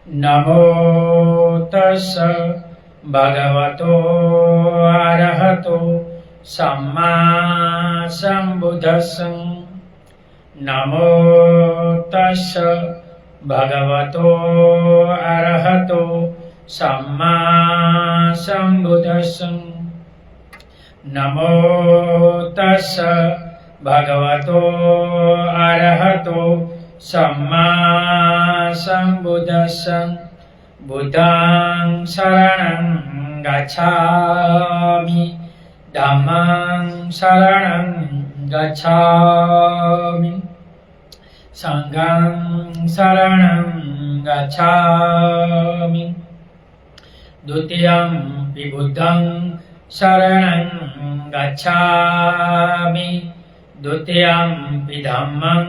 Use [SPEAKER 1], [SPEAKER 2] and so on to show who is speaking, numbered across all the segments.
[SPEAKER 1] नमो तस्स भगवतो अरहतो सम्मा सम्बुद्धस्स। नमो तस्स भगवतो अरहतो सम्मा सम्बुद्धस्स। नमो तस्स भगवतो अरहतो सम्मा सम्बुद्धस्स। बुद्धं शरणं गच्छामि, धम्मं शरणं गच्छामि, संघं शरणं गच्छामि। द्वितीयंपि बुद्धं शरणं गच्छामि, द्वितीयंपि धम्मं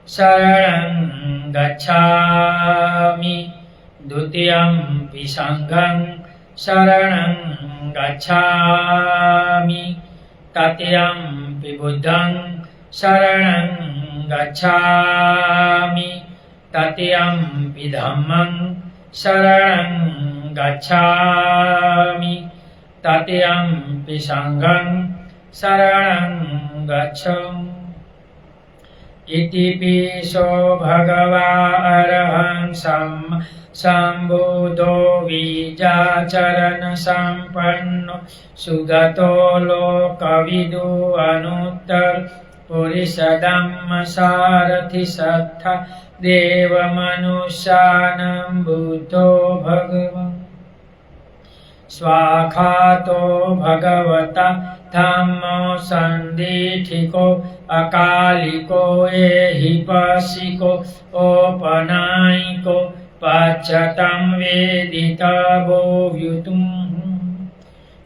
[SPEAKER 1] शरणं गच्छामि, द्वितीयंपि संघं शरणं गच्छामि, तृतीयंपि बुद्धं शरणं गच्छामि, तृतीयंपि धम्मं शरणं गच्छामि, तृतीयंपि संघं शरणं गच्छामि। इतिपिसो भगवा अरहं सम्बुद्धो विजाचरण सम्पन्नो सुगतो लोकविदु अनुत्तर पुरुषधम्म सारथि सत्था देवमनुष्यानं बुद्धो भगवान्। स्वाखातो भगवता धम्मो सन्दिठिको अकालिको एहिपसिको औपनायिको पच्यतं वेदितव्यो व्युतुम्।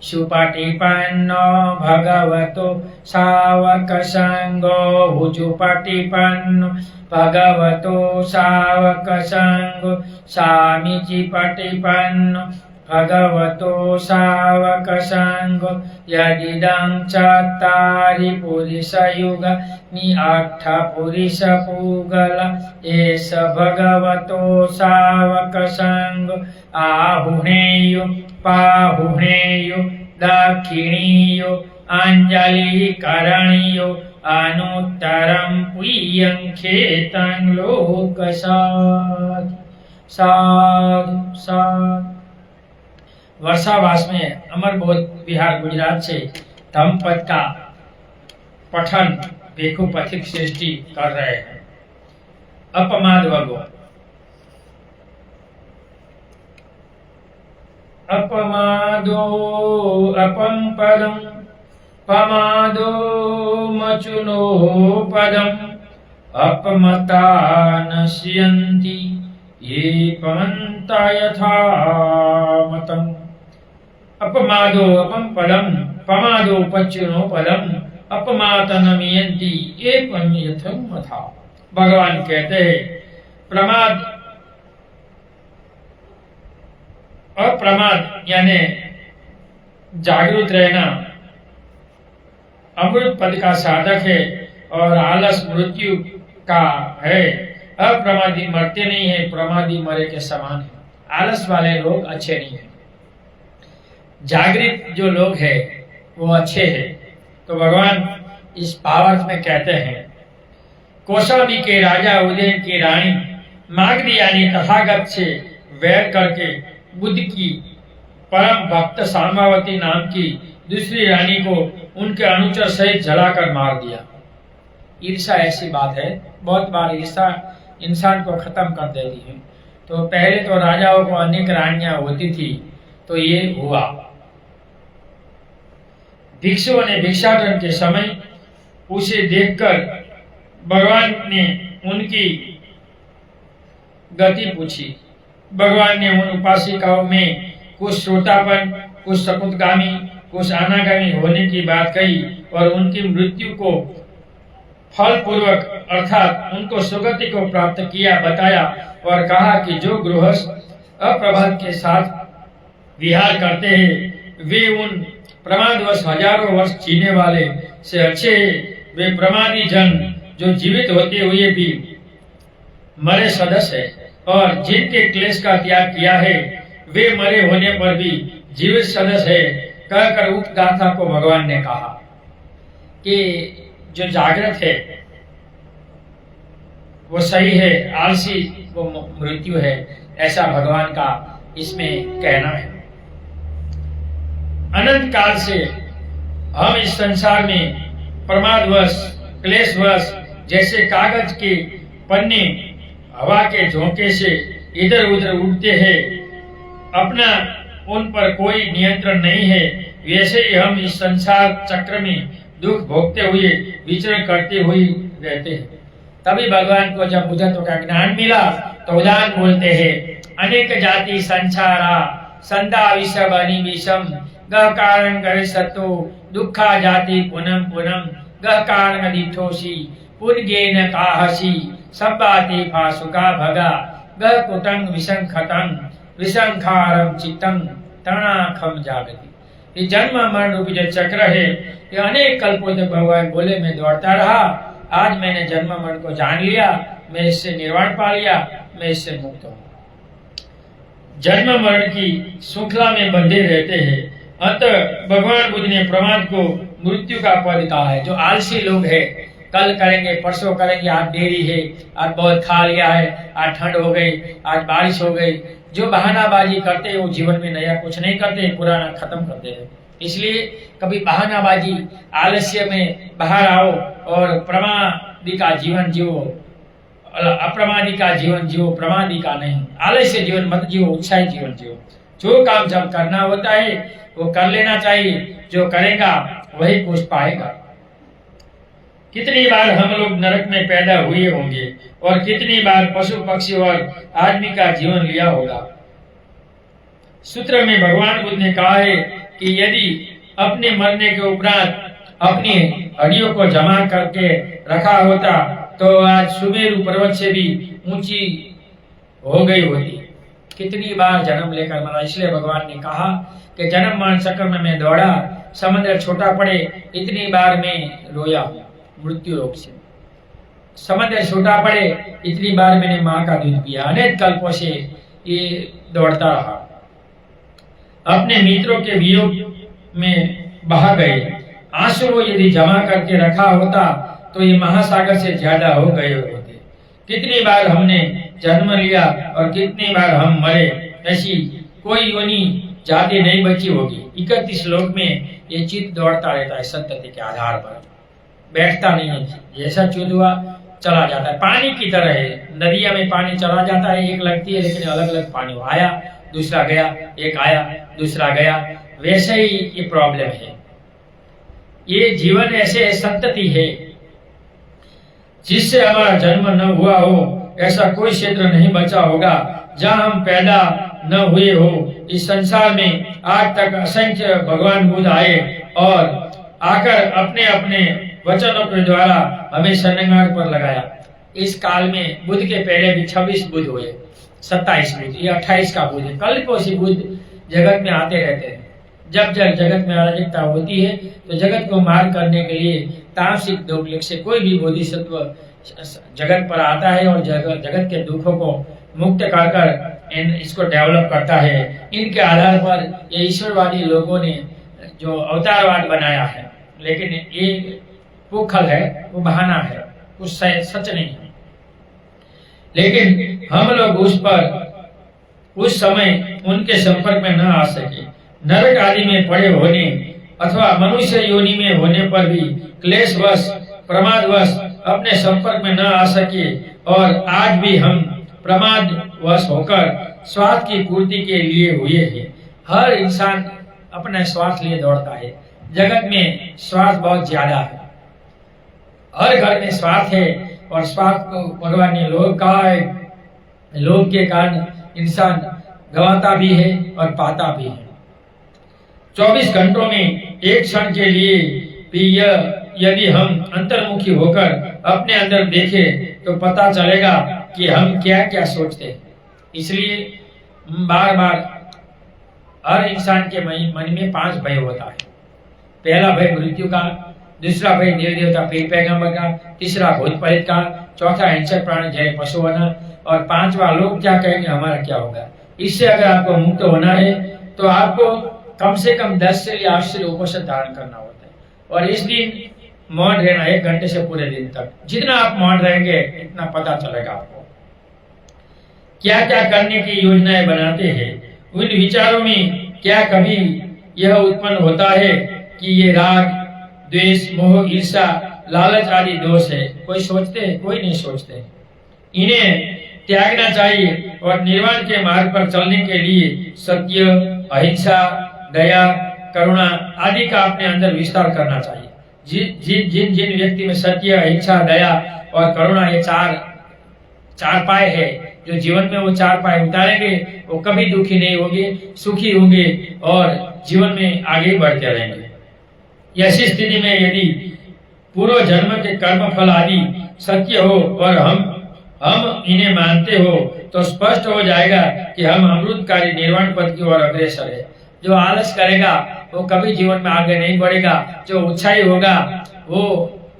[SPEAKER 1] सुपटिपन्नो भगवतो सावकसङ्गो भुजुपटिपन्नो भगवतो सावकसङ्गो सामीचिपटिपन्नो भगवतो सावकसङ्गो। यदिदं चत्वारि पुरुषयुगानि अष्टपुरुषपूगल एष भगवतो सावकसङ्गो। आहुणेयो पाहुणेयो दक्षिणीयो अंजलिः करणीयो अनुत्तरं पुय्यं खेतं लोकसात् साधु साधु। वर्षावास में अमरबोध विहार गुजरात से धम्मपद का पठन भिक्षु पथिक श्रेष्ठी कर रहे हैं। अपमाद वगो अपमादो अपम पदम पमादो मचुनो पदम अपमता नश्यन्ति ये पमन्ता यथा मतम्। अपमादो अपम पदम पमादो पच्युनो पदम अपमातनमियन्ति एवं यथं मथा। भगवान कहते हैं प्रमाद अप्रमाद यानी जागृत रहना अमृत पद का साधक है और आलस मृत्यु का है। अप्रमादी मरते नहीं है, प्रमादी मरे के समान है। आलस वाले लोग अच्छे नहीं है, जागृत जो लोग हैं वो अच्छे हैं। तो भगवान इस भावार्थ में कहते हैं कौशाम्बी के राजा उदयन की रानी मागधी यानी तथागत से वैर करके बुद्ध की परम भक्त साम्बावती नाम की दूसरी रानी को उनके अनुचर सहित जलाकर मार दिया। ईर्षा ऐसी बात है, बहुत बार ईर्षा इंसान को खत्म कर देती है। तो पहले तो राजाओं को अनेक रानियां होती थी, तो ये हुआ। भिक्षुओं ने भिक्षाटन के समय उसे देखकर भगवान ने उनकी गति पूछी। भगवान ने उन उपासिकाओं में कुछ श्रोतापन, कुछ सकुतगामी, कुछ अनागामी होने की बात कही और उनकी मृत्यु को फल पूर्वक अर्थात उनको सुगति को प्राप्त किया बताया और कहा कि जो गृहस्थ अप्रभात के साथ विहार करते हैं वे उन प्रमादवश हजारों वर्ष जीने वाले से अच्छे वे प्रमादी जन जो जीवित होते हुए भी मरे सदस्य है। और जिनके क्लेश का त्याग किया है वे मरे होने पर भी जीवित सदस्य है, कहकर उक्त गाथा को भगवान ने कहा कि जो जागृत है वो सही है, आलसी वो मृत्यु है, ऐसा भगवान का इसमें कहना है। अनंत काल से हम इस संसार में प्रमादवश क्लेशवश जैसे कागज के पन्ने हवा के झोंके से इधर उधर उड़ते हैं, अपना उन पर कोई नियंत्रण नहीं है, वैसे ही हम इस संसार चक्र में दुख भोगते हुए विचरण करते हुए रहते हैं। तभी भगवान को जब बुद्धत्व का ज्ञान मिला तो उदान बोलते हैं, अनेक जाति संसारा संदा विषम अनि विषम गह कारण करे सतो दुखा जाति पुनम पुनम गह कारण दिठोसी पुनगेन काहसी सब्बाते फासुका भगा गह कुटंग विसंखतंग विसंखारम चित्तंग तणाखम जागति। ये जन्म मरण रूपी जो चक्र है ये अनेक कल्पों तक भगवान बोले मैं दौड़ता रहा, आज मैंने जन्म मरण को जान लिया, मैं इससे निर्वाण पा लिया, मैं इससे मुक्त हूँ। जन्म मरण की श्रृंखला में बंधे रहते हैं। अतः भगवान बुद्ध ने प्रमाद को मृत्यु का पद कहा है। जो आलसी लोग हैं, कल करेंगे परसों करेंगे, आज देरी है, आज बहुत खा लिया है, आज ठंड हो गई, आज बारिश हो गई, जो बहानाबाजी करते हैं वो जीवन में नया कुछ नहीं करते, पुराना खत्म करते हैं। इसलिए कभी बहानाबाजी आलस्य में बाहर आओ और प्रमादी का जीवन जियो, अप्रमादी का जीवन जियो, प्रमादी का नहीं। आलस्य जीवन मत जियो, उत्साही जीवन जियो। जो काम जब करना होता है वो कर लेना चाहिए, जो करेगा वही कुछ पाएगा। कितनी बार हम लोग नरक में पैदा हुए होंगे और कितनी बार पशु पक्षी और आदमी का जीवन लिया होगा। सूत्र में भगवान बुद्ध ने कहा है कि यदि अपने मरने के उपरांत अपनी हड्डियों को जमा करके रखा होता तो आज सुमेरु पर्वत से भी ऊंची हो गई होती। कितनी बार जन्म लेकर मरा, इसलिए भगवान ने कहा कि जन्म मरण चक्र में मैं दौड़ा, समुद्र छोटा पड़े इतनी बार मैं रोया मृत्यु रोग से, समुद्र छोटा पड़े इतनी बार मैंने माँ का दूध पिया, अनेक कल्पों से ये दौड़ता रहा। अपने मित्रों के वियोग में बहा गए आंसू को यदि जमा करके रखा होता तो ये महासागर से ज्यादा हो गए होते। कितनी बार हमने जन्म लिया और कितनी बार हम मरे, ऐसी कोई योनि जाति नहीं बची होगी। 31 लोक में ये चित्त दौड़ता रहता है संतति के आधार पर, बैठता नहीं है। जैसा चुद हुआ चला जाता है, पानी की तरह है। नदिया में पानी चला जाता है, एक लगती है लेकिन अलग अलग पानी आया दूसरा गया, एक आया दूसरा गया, वैसे ही ये प्रॉब्लम है। ये जीवन ऐसे संतति है जिससे हमारा जन्म न हुआ हो, ऐसा कोई क्षेत्र नहीं बचा होगा जहां हम पैदा न हुए हो। इस संसार में आज तक असंख्य भगवान बुद्ध आए और आकर अपने अपने वचनों के द्वारा हमें शरणगार पर लगाया। इस काल में बुद्ध के पहले भी 26 बुद्ध हुए, 27 बुद्ध, ये 28 का बुद्ध है। कल्पों से बुद्ध जगत में आते रहते हैं। जब जब जगत में अराजकता होती है तो जगत को मार करने के लिए तामसिक दुख से कोई भी बोधिसत्व जगत पर आता है और जगत के दुखों को मुक्त कर कर इसको डेवलप करता है। इनके आधार पर ये ईश्वरवादी लोगों ने जो अवतारवाद बनाया है, लेकिन ये पुखल है, वो बहाना है, कुछ सच नहीं है। लेकिन हम लोग उस समय उनके संपर्क में न आ सके। नरक आदि में पड़े होने अथवा मनुष्य योनि में होने पर भी क्लेशवश प्रमादवश अपने संपर्क में न आ सके और आज भी हम प्रमादवश होकर स्वार्थ की पूर्ति के लिए हुए हैं। हर इंसान अपने स्वार्थ लिए दौड़ता है। जगत में स्वार्थ बहुत ज्यादा है, हर घर में स्वार्थ है और स्वार्थ को भगवान ने लोभ कहा है। लोभ के कारण इंसान गंवाता भी है और पाता भी है। 24 घंटों में एक क्षण के लिए भी यदि हम अंतर्मुखी होकर अपने अंदर देखें तो पता चलेगा कि हम क्या क्या सोचते हैं। इसलिए बार बार हर इंसान के मन में 5 भय होता है। पहला भय मृत्यु का, दूसरा भय देव देवता पीर पैगंबर का, तीसरा भूत प्रेत का, चौथा हिंसक प्राणी जय पशु होना और पांचवा लोग क्या कहेंगे, हमारा क्या होगा। इससे अगर आपको मुक्त होना है तो आपको कम से कम 10 से या 8 से उपवास धारण करना होता है। और इस दिन मौन रहना 1 घंटे से पूरे दिन तक, जितना आप मौन रहेंगे इतना पता चलेगा आपको। क्या क्या करने की योजनाएं बनाते हैं, उन विचारों में क्या कभी यह उत्पन्न होता है कि ये राग, द्वेष, मोह, ईर्षा, लालच आदि दोष है? कोई सोचते हैं? कोई नहीं सोचते। इन्हें त्यागना चाहिए और निर्वाण के मार्ग पर चलने के लिए सत्य, अहिंसा, दया, करुणा आदि का अपने अंदर विस्तार करना चाहिए। जिन जिन व्यक्ति में सत्य, अहिंसा, दया और करुणा ये चार पाए है, जो जीवन में वो 4 पाए उतारेंगे वो कभी दुखी नहीं होंगे, सुखी होंगे और जीवन में आगे बढ़ते रहेंगे। ऐसी स्थिति में यदि पूर्व जन्म के कर्म फल आदि सत्य हो और हम इन्हें मानते हो तो स्पष्ट हो जाएगा कि हम अमृतकारी निर्वाण पद की ओर अग्रसर है। जो आलस करेगा वो कभी जीवन में आगे नहीं बढ़ेगा, जो उत्साही होगा वो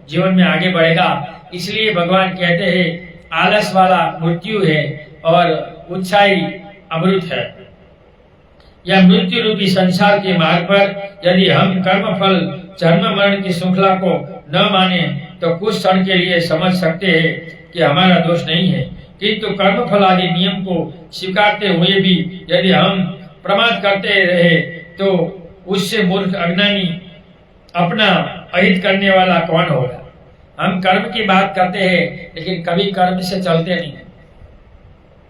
[SPEAKER 1] जीवन में आगे बढ़ेगा। इसलिए भगवान कहते हैं आलस वाला मृत्यु है और उत्साही अमृत है। यह मृत्यु रूपी संसार के मार्ग पर यदि हम कर्म फल जन्म मरण की श्रृंखला को न माने तो कुछ क्षण के लिए समझ सकते हैं कि हमारा दोष नहीं है, किंतु कर्म फल आदि नियम को स्वीकारते हुए भी यदि हम प्रमाद करते रहे तो उससे मूर्ख अज्ञानी अपना अहित करने वाला कौन होगा। हम कर्म की बात करते हैं लेकिन कभी कर्म से चलते नहीं है।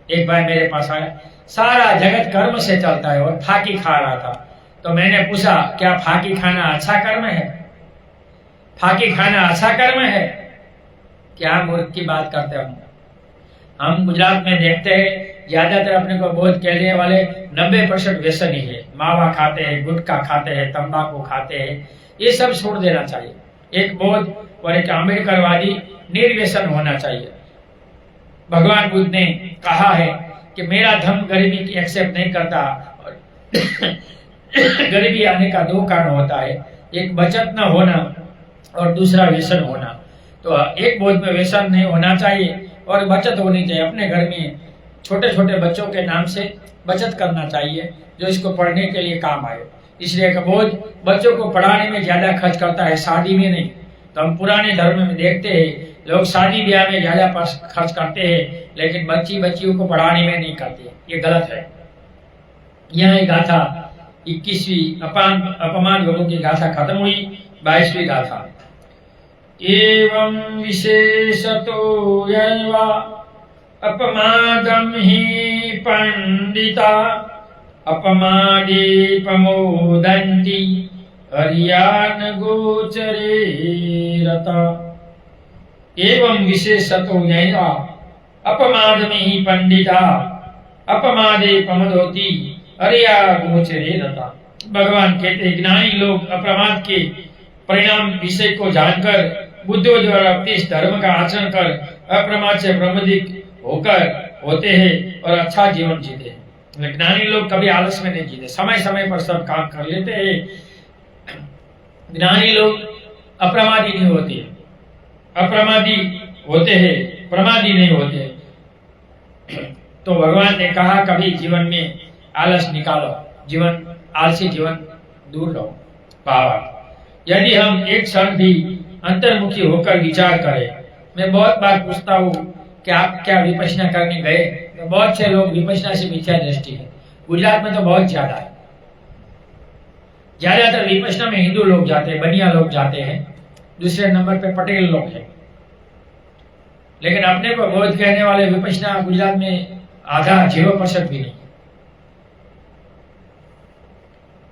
[SPEAKER 1] एक भाई मेरे पास आया, सारा जगत कर्म से चलता है और फाकी खा रहा था। तो मैंने पूछा क्या फाकी खाना अच्छा कर्म है? फाकी खाना अच्छा कर्म है? क्या मूर्ख की बात करते हैं हम गुजरात में देखते हैं ज्यादातर अपने को बोध कहने वाले 90% व्यसनी है। मावा खाते हैं, गुटखा खाते हैं, तंबाकू खाते हैं। ये सब छोड़ देना चाहिए। एक बोध और एक अम्बेडकरवादी निर्व्यसन होना चाहिए। भगवान बुद्ध ने कहा है कि मेरा धर्म गरीबी की एक्सेप्ट नहीं करता और गरीबी आने का 2 कारण होता है, एक बचत न होना और दूसरा व्यसन होना। तो एक बोध में व्यसन नहीं होना चाहिए और बचत होनी चाहिए। अपने घर में छोटे छोटे बच्चों के नाम से बचत करना चाहिए जो इसको पढ़ने के लिए काम आए। इसलिए बोध बच्चों को पढ़ाने में ज्यादा खर्च करता है, शादी में नहीं। तो हम पुराने धर्म में देखते हैं लोग शादी ब्याह में ज्यादा खर्च करते हैं लेकिन बच्चियों को पढ़ाने में नहीं करते। ये गलत है। यह गाथा 21वीं अपमान लोगों की गाथा खत्म हुई। 22वीं गाथा। एवं विशेषतो यैवा अपमादं हि पंडिता अपमादे प्रमोदन्ति अर्यान गोचरे रता। एवं विशेषतो यैवा अपमाद में ही पंडिता अपमादे प्रमोदोति अर्या गोचरे रता। भगवान कहते ज्ञानी लोग अप्रमाद के परिणाम विषय को जानकर बुद्धियों द्वारा अपने धर्म का आचरण कर अप्रमाद से प्रमोदित होकर होते हैं और अच्छा जीवन जीते हैं। ज्ञानी लोग कभी आलस में नहीं जीते, समय समय पर सब काम कर लेते हैं। ज्ञानी लोग अप्रमादी नहीं होते, अप्रमादी होते हैं, प्रमादी नहीं होते। तो भगवान ने कहा कभी जीवन में आलस निकालो, आलसी जीवन दूर रहो। भाव यदि हम एक क्षण भी अंतर्मुखी होकर विचार करें। मैं बहुत बार पूछता हूँ कि आप क्या विपश्यना करने गए? तो बहुत से लोग विपश्यना से मिथ्या दृष्टि है। गुजरात में तो बहुत ज्यादा है। ज्यादातर विपश्यना में हिंदू लोग जाते हैं, बनिया लोग जाते हैं, दूसरे नंबर पे पटेल लोग हैं। लेकिन अपने को बोध कहने वाले विपश्यना गुजरात में आधा 0% भी नहीं।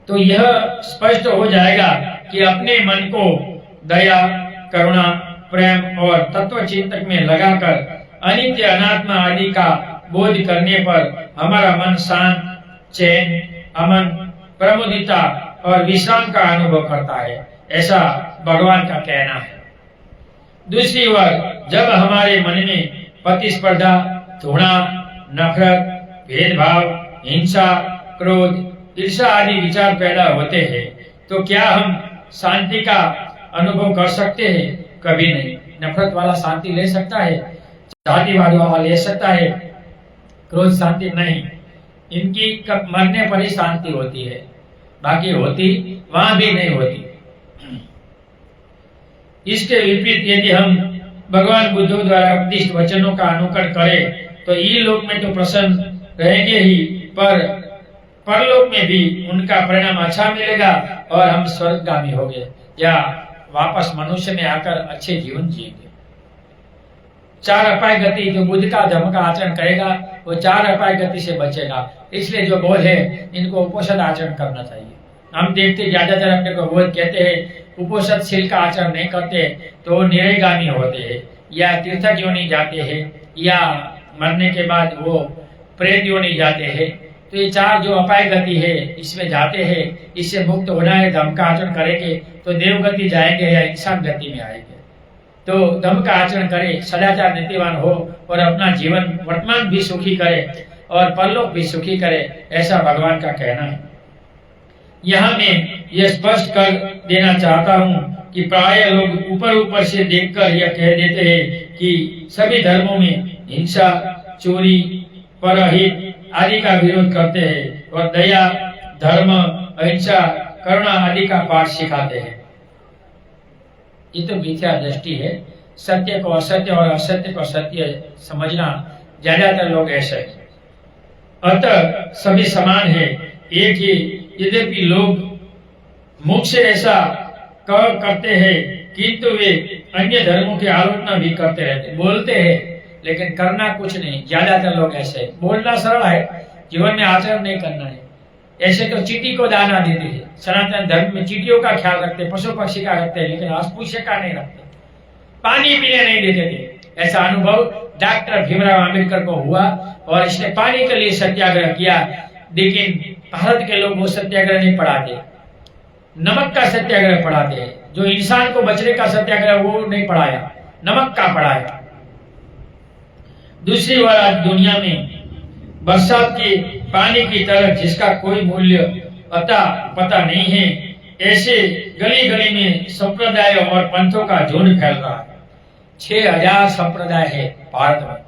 [SPEAKER 1] तो यह स्पष्ट हो जाएगा कि अपने मन को दया, करुणा, प्रेम और तत्व चिंतक में लगाकर अनित्य अनात्मा आदि का बोध करने पर हमारा मन शांत, चैन, अमन, प्रमुदिता और विश्राम का अनुभव करता है, ऐसा भगवान का कहना है। दूसरी ओर जब हमारे मन में प्रतिस्पर्धा, घृणा, नफरत, भेदभाव, हिंसा, क्रोध, ईर्ष्या आदि विचार पैदा होते हैं तो क्या हम शांति का अनुभव कर सकते हैं? कभी नहीं। नफरत वाला शांति ले सकता है, जातिवाद वाला ले सकता है, क्रोध शांति नहीं, इनकी मरने पर ही शांति होती है, बाकी होती वहां भी नहीं होती। इसके विपरीत यदि हम भगवान बुद्ध द्वारा उपदिष्ट वचनों का अनुकरण करें तो इहलोक में तो प्रसन्न रहेंगे ही, पर परलोक में भी उनका परिणाम अच्छा मिलेगा और हम स्वर्गगामी होंगे या वापस मनुष्य में आकर अच्छे जीवन जिएंगे। 4 अपाय गति, जो बुद्ध का धर्म का आचरण करेगा वो 4 अपाय गति से बचेगा। इसलिए जो बोध है इनको उपोषद आचरण करना चाहिए। हम देखते ज्यादातर अपने को बोध कहते हैं, उपोषदशील का आचरण नहीं करते तो निरयगामी होते हैं या तीर्थ योनि जाते हैं या मरने के बाद वो प्रेत योनि जाते हैं। तो ये 4 जो अपाय गति है इसमें जाते हैं, इससे मुक्त होना है, धर्म का आचरण करेंगे तो देवगति जाएंगे या इंसान गति में आएंगे। तो धर्म का आचरण करे, सदाचार नीतिवान हो और अपना जीवन वर्तमान भी सुखी करे और परलोक भी सुखी करे, ऐसा भगवान का कहना है। यहाँ मैं यह स्पष्ट कर देना चाहता हूँ कि प्राय लोग ऊपर ऊपर से देखकर यह कह देते हैं कि सभी धर्मों में हिंसा, चोरी, परहित आदि का विरोध करते हैं और दया, धर्म, अहिंसा, करुणा आदि का पाठ सिखाते हैं। ये तो मिथ्या दृष्टि है। सत्य को असत्य और असत्य को सत्य समझना ज्यादातर लोग ऐसे हैं। अतः सभी समान है, एक ही। यद्यपि लोग मुख से ऐसा करते हैं किंतु वे अन्य धर्मों की आलोचना भी करते रहते, बोलते हैं लेकिन करना कुछ नहीं। ज्यादातर लोग ऐसे, बोलना सरल है, जीवन में आचरण नहीं करना है। ऐसे तो चींटी को दाना देते हैं, सनातन धर्म में चींटियों का ख्याल रखते, पशु पक्षी का रखते हैं, लेकिन अस्पृश्य का नहीं रखते, पानी पीने नहीं देते थे। ऐसा अनुभव डॉक्टर भीमराव आम्बेडकर को हुआ और इसने पानी के लिए सत्याग्रह किया, लेकिन भारत के लोग वो सत्याग्रह नहीं पढ़ाते, नमक का सत्याग्रह पढ़ाते हैं। जो इंसान को बचने का सत्याग्रह वो नहीं पढ़ाया, नमक का पढ़ाया। दूसरी ओर आज दुनिया में बरसात के पानी की तरह जिसका कोई मूल्य अता पता नहीं है, ऐसे गली गली में संप्रदाय और पंथों का झुंड फैल रहा है। 6000 संप्रदाय है भारत में।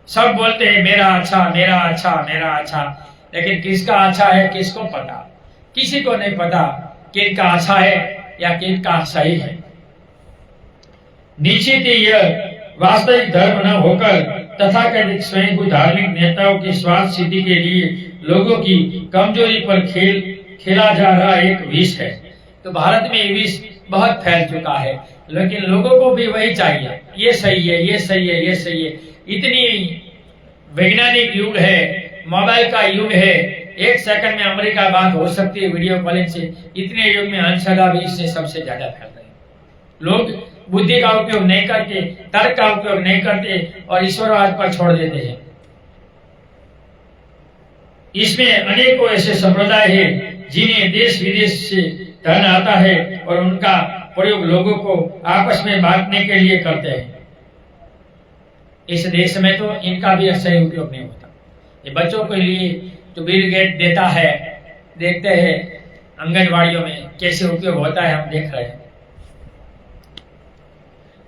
[SPEAKER 1] सब बोलते हैं मेरा अच्छा, मेरा अच्छा, मेरा अच्छा, लेकिन किसका अच्छा है किसको पता? किसी को नहीं पता किनका अच्छा है या किनका सही है। निश्चित यह वास्तविक धर्म न होकर तथाकथित स्वयं धार्मिक नेताओं की स्वार्थ सिद्धि के लिए लोगों की कमजोरी पर खेला जा रहा एक विष है। तो भारत में ये विष बहुत फैल चुका है, लेकिन लोगों को भी वही चाहिए, ये सही है, ये सही है, ये सही है। इतनी वैज्ञानिक युग है, मोबाइल का युग है, 1 सेकंड में अमेरिका बात हो सकती है वीडियो कॉलिंग से। इतने युग में अंधश्रद्धा भी इससे सबसे ज्यादा फैल रही है। लोग बुद्धि का उपयोग नहीं करते, तर्क का उपयोग नहीं करते और ईश्वरवाद पर छोड़ देते हैं। इसमें अनेकों ऐसे संप्रदाय हैं जिन्हें देश विदेश से धन आता है और उनका प्रयोग लोगों को आपस में बांटने के लिए करते हैं। इस देश में तो इनका भी सही उपयोग नहीं होता। ये बच्चों के लिए जो बिल गेट देता है, देखते हैं आंगनवाड़ियों में कैसे उपयोग होता है, हम देख रहे हैं।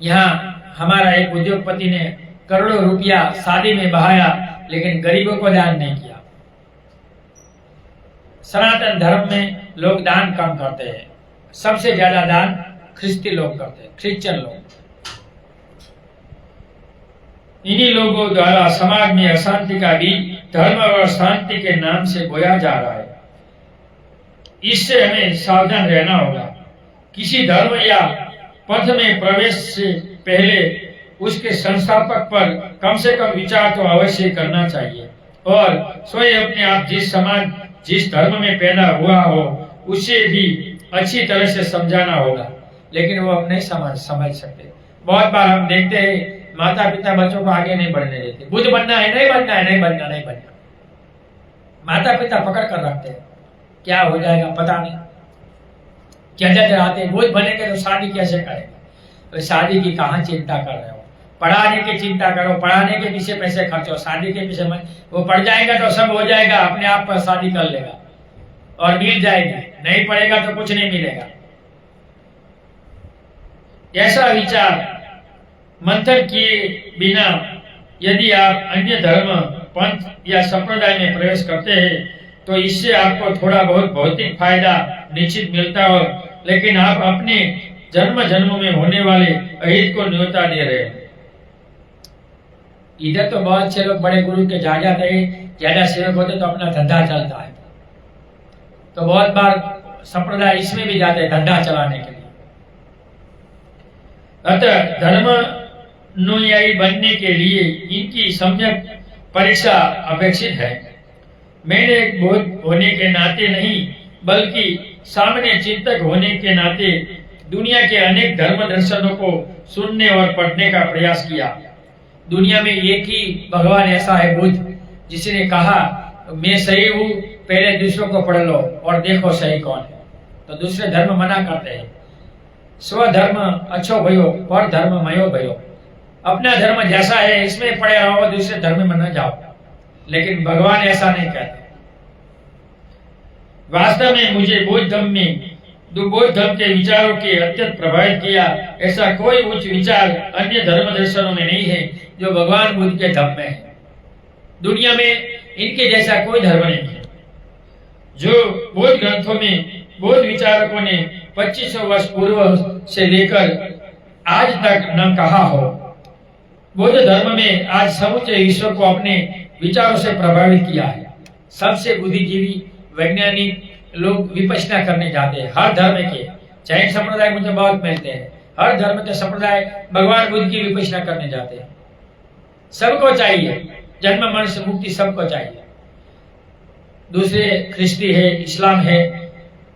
[SPEAKER 1] यहाँ हमारा एक उद्योगपति ने करोड़ों रुपया शादी में बहाया, लेकिन गरीबों को दान नहीं किया। सनातन धर्म में लोग दान कम करते हैं, सबसे ज्यादा दान ख्रिस्ती लोग करते हैं, क्रिश्चियन लोग। इन्हीं लोगों द्वारा समाज में अशांति का बीज धर्म और शांति के नाम से बोया जा रहा है। इससे हमें सावधान रहना होगा। किसी धर्म या पथ में प्रवेश से पहले उसके संस्थापक पर कम से कम विचार तो अवश्य करना चाहिए और स्वयं अपने आप जिस समाज जिस धर्म में पैदा हुआ हो उसे भी अच्छी तरह से समझाना होगा, लेकिन वो अब नहीं समझ सकते। बहुत बार हम देखते हैं माता पिता बच्चों को आगे नहीं बढ़ने देते। बुद्ध बनना है, नहीं बनना है, नहीं बनना, नहीं बनना। माता पिता पकड़ कर रखते हैं, क्या हो जाएगा पता नहीं, क्या आते बुद्ध बनेंगे तो शादी कैसे करेंगे? तो शादी की कहाँ चिंता कर रहे हो? पढ़ाने की चिंता करो, पढ़ाने के पीछे पैसे खर्चो, शादी के पीछे वो पढ़ जाएगा तो सब हो जाएगा, अपने आप पर शादी कर लेगा और मिल जाएगी, नहीं पढ़ेगा तो कुछ नहीं मिलेगा। ऐसा विचार मंथन किए बिना यदि आप अन्य धर्म, पंथ या संप्रदाय में प्रवेश करते हैं तो इससे आपको थोड़ा बहुत भौतिक फायदा निश्चित मिलता हो, लेकिन आप अपने जन्म जन्मों में होने वाले अहित को न्योता दे रहे हैं। इधर तो बहुत से लोग बड़े गुरु के जा जाते हैं, ज्यादा सेवक होते तो अपना धंधा चलता है, तो बहुत बार संप्रदाय इसमें भी जाते हैं धंधा चलाने के लिए। अतः धर्मानुयायी बनने के लिए इनकी सम्यक परीक्षा अपेक्षित है। मैंने एक बोध होने के नाते नहीं बल्कि सामान्य चिंतक होने के नाते दुनिया के अनेक धर्म दर्शनों को सुनने और पढ़ने का प्रयास किया। दुनिया में एक ही भगवान ऐसा है, बुद्ध, जिसने कहा मैं सही हूँ, पहले दूसरों को पढ़ लो और देखो सही कौन है। तो दूसरे धर्म मना करते हैं, स्वधर्म अच्छो भयो पर धर्म मयो भयो। अपना धर्म जैसा है इसमें पड़े रहो, दूसरे धर्म में न जाओ। लेकिन भगवान ऐसा नहीं कहते। वास्तव में मुझे बौद्ध धर्म के विचारों के अत्यंत प्रभावित किया। ऐसा कोई उच्च विचार अन्य धर्म दर्शनों में नहीं है जो भगवान बुद्ध के धर्म में है। दुनिया में इनके जैसा कोई धर्म नहीं है। जो बौद्ध ग्रंथों में बौद्ध विचारकों ने 2500 वर्ष पूर्व से लेकर आज तक न कहा हो। बौद्ध धर्म में आज समूचे विश्व को अपने विचारों से प्रभावित किया है। सबसे बुद्धिजीवी वैज्ञानिक लोग विपश्यना करने जाते हैं, हर धर्म के। जैन संप्रदाय मुझे बहुत मिलते हैं, हर धर्म के संप्रदाय भगवान बुद्ध की विपश्यना करने जाते हैं। सबको चाहिए जन्म मरण से मुक्ति, सबको चाहिए। दूसरे ख्रिस्ती है, इस्लाम है,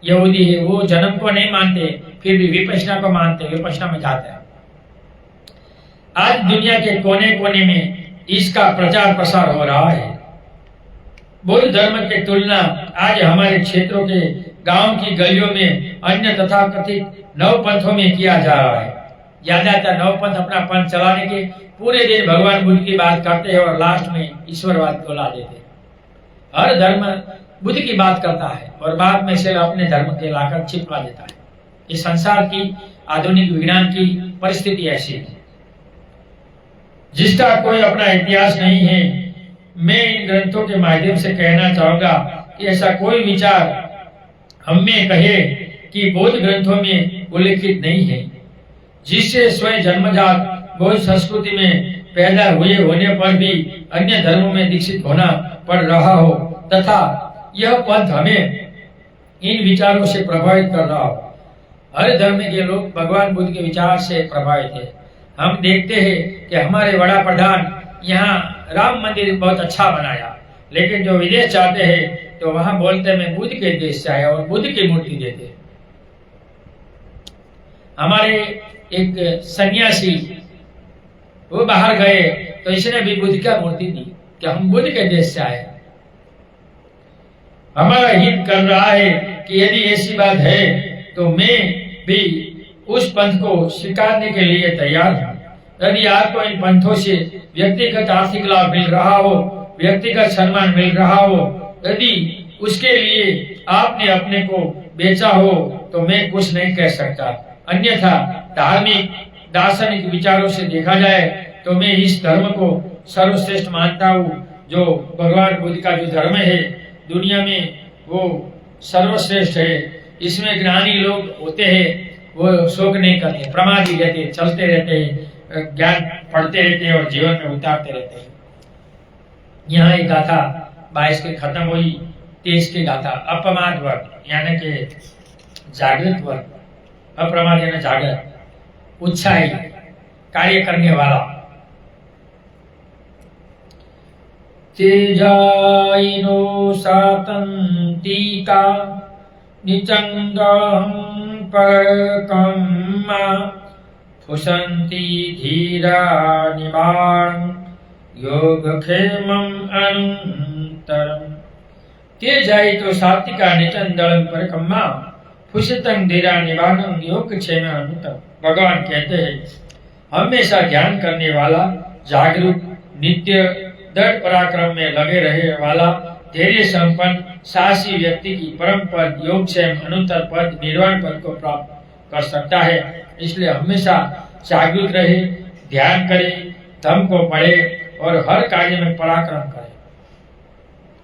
[SPEAKER 1] यहूदी है, वो जन्म को नहीं मानते, फिर भी विपश्यना को मानते, विपश्यना में जाते हैं। आज दुनिया के कोने कोने में इसका प्रचार प्रसार हो रहा है। बौद्ध धर्म की तुलना आज हमारे क्षेत्रों के गांव की गलियों में अन्य तथाकथित नवपंथों में किया जा रहा है। ज्यादातर नवपंथ अपना पंथ चलाने के पूरे दिन भगवान बुद्ध की बात करते हैं और लास्ट में ईश्वरवाद को ला देते हैं। हर धर्म बुद्ध की बात करता है और बाद में से अपने धर्म के लाकर छिपा देता है। इस संसार की आधुनिक विज्ञान की परिस्थिति ऐसी है जिसका कोई अपना इतिहास नहीं है। मैं इन ग्रंथों के माध्यम से कहना चाहूंगा कि ऐसा कोई विचार हमें कहे कि बौद्ध ग्रंथों में उल्लेखित नहीं है, जिससे स्वयं जन्मजात बौद्ध संस्कृति में पैदा हुए होने पर भी अन्य धर्मों में दीक्षित होना पड़ रहा हो तथा यह पंथ हमें इन विचारों से प्रभावित कर रहा हो। हर धर्म के लोग भगवान बुद्ध के विचार से प्रभावित है। हम देखते हैं कि हमारे बड़ा प्रधान यहाँ राम मंदिर बहुत अच्छा बनाया, लेकिन जो विदेश जाते हैं तो वहां बोलते हैं मैं बुद्ध के देश से आया और बुद्ध की मूर्ति देते हैं। हमारे एक सन्यासी वो बाहर गए तो इसने भी बुद्ध का मूर्ति दी कि हम बुद्ध के देश से आए। हमारा हित कर रहा है कि यदि ऐसी बात है तो मैं भी उस पंथ को स्वीकारने के लिए तैयार हूँ। यदि आपको इन पंथों से व्यक्तिगत आर्थिक लाभ मिल रहा हो, व्यक्तिगत सम्मान मिल रहा हो, यदि उसके लिए आपने अपने को बेचा हो तो मैं कुछ नहीं कह सकता। अन्यथा धार्मिक दार्शनिक विचारों से देखा जाए तो मैं इस धर्म को सर्वश्रेष्ठ मानता हूँ। जो भगवान बुद्ध का जो धर्म है दुनिया में वो सर्वश्रेष्ठ है। इसमें ज्ञानी लोग होते हैं, वो शोक नहीं करते, प्रमादी रहते, चलते रहते हैं, ज्ञान पढ़ते रहते हैं और जीवन में उतारते रहते हैं। यहाँ एक गाथा 22 की खत्म हुई, 23 की गाथा अप्रमाद वर्ग यानी कि जागृत वर्ग, अप्रमाद यानी जागृत, उत्साही, कार्य करने वाला। तेजाइनो सातंतिका निचंगहं परकम्मा फुसन्ति धीरा निवान् योगक्षेमम् अनन्तरम्। तेजाइतो सात्विका निचंदलं परकम्मा फुसतं धीरा निवानं योगक्षेमम् अनन्तरम्। भगवान कहते हैं हमेशा ध्यान करने वाला, जागरूक, नित्य दृढ़ पराक्रम में लगे रहे वाला, धैर्य संपन्न साहसी व्यक्ति की परम पद योगक्षेम अनुत्तर पद निर्वाण पद को प्राप्त कर सकता है। इसलिए हमेशा जागरूक रहे, ध्यान करे, धर्म को पढ़े और हर कार्य में पराक्रम करे,